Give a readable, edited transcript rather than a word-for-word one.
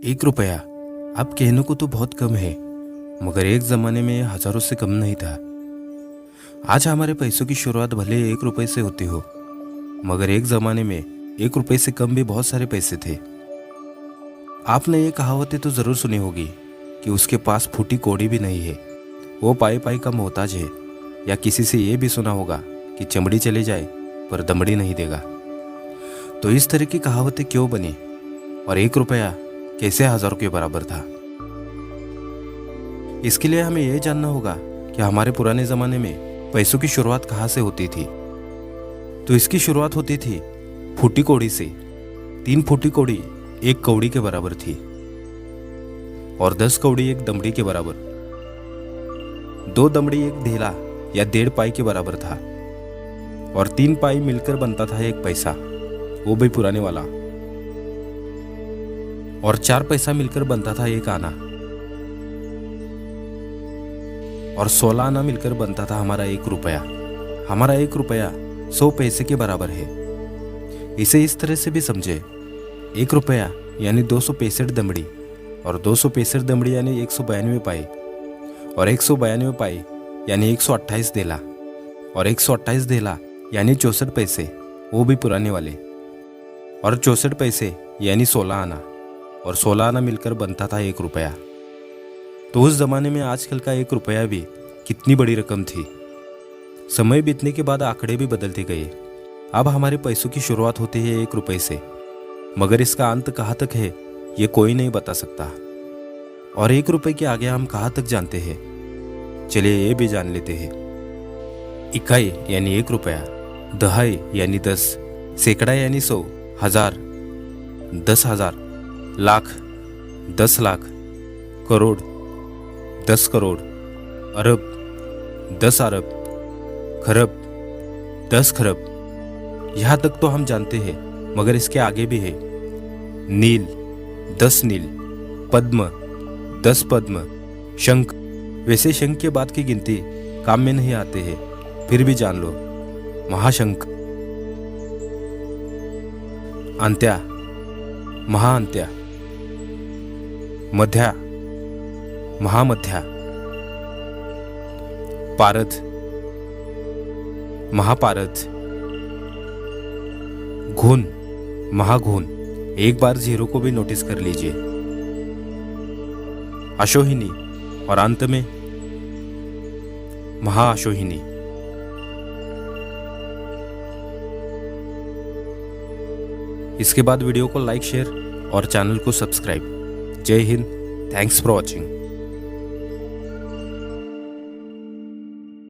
1 रुपया अब कहने को तो बहुत कम है, मगर एक ज़माने में हज़ारों से कम नहीं था। आज हमारे पैसों की शुरुआत भले 1 रुपये से होती हो, मगर एक ज़माने में 1 रुपये से कम भी बहुत सारे पैसे थे। आपने ये कहावतें तो ज़रूर सुनी होगी कि उसके पास फूटी कौड़ी भी नहीं है, वो पाई पाई का मोहताज है। या किसी से ये भी सुना होगा कि चमड़ी चली जाए पर दमड़ी नहीं देगा। तो इस तरह की कहावतें क्यों बनी और 1 रुपया कैसे हज़ारों के बराबर था? इसके लिए हमें यह जानना होगा कि हमारे पुराने ज़माने में पैसों की शुरुआत कहाँ से होती थी। तो इसकी शुरुआत होती थी फूटी कौड़ी से। 3 फूटी कौड़ी 1 कौड़ी के बराबर थी और 10 कौड़ी 1 दमड़ी के बराबर। 2 दमड़ी 1 ढेला या 1.5 पाई के बराबर था और 3 पाई मिलकर बनता था 1 पैसा, वो भी पुराने वाला। और 4 पैसा मिलकर बनता था 1 आना और 16 आना मिलकर बनता था हमारा 1 रुपया। हमारा 1 रुपया 100 पैसे के बराबर है। इसे इस तरह से भी समझे, 1 रुपया यानी 265 दमड़ी और 265 दमड़ी यानी 192 पाई और 192 पाई यानी 128 धेला और 128 धेला यानी 64 पैसे, वो भी पुराने वाले। और 64 पैसे यानी 16 आना और 16 आना मिलकर बनता था 1 रुपया। तो उस ज़माने में आजकल का 1 रुपया भी कितनी बड़ी रकम थी। समय बीतने के बाद आंकड़े भी बदलते गए। अब हमारे पैसों की शुरुआत होती है 1 रुपये से, मगर इसका अंत कहाँ तक है ये कोई नहीं बता सकता। और 1 रुपये के आगे हम कहाँ तक जानते हैं, चलिए ये भी जान लेते हैं। इकाई यानी 1 रुपया, दहाई यानी 10, सैकड़ा यानी 100, हजार 10,000, लाख 10 लाख, करोड़ 10 करोड़, अरब 10 अरब, खरब 10 खरब। यहाँ तक तो हम जानते हैं, मगर इसके आगे भी है। नील 10 नील, पद्म 10 पद्म, शंख। वैसे शंख के बाद की गिनती काम में नहीं आते हैं, फिर भी जान लो, महाशंख। अंत्या, महाअंत्या, मध्या, महामध्या, पारद, महापारद, घून, महाघून। एक बार 0 को भी नोटिस कर लीजिए। अशोहिनी और अंत में महाअशोहिनी। इसके बाद वीडियो को लाइक, शेयर और चैनल को सब्सक्राइब। जय हिंद, थैंक्स फॉर वॉचिंग।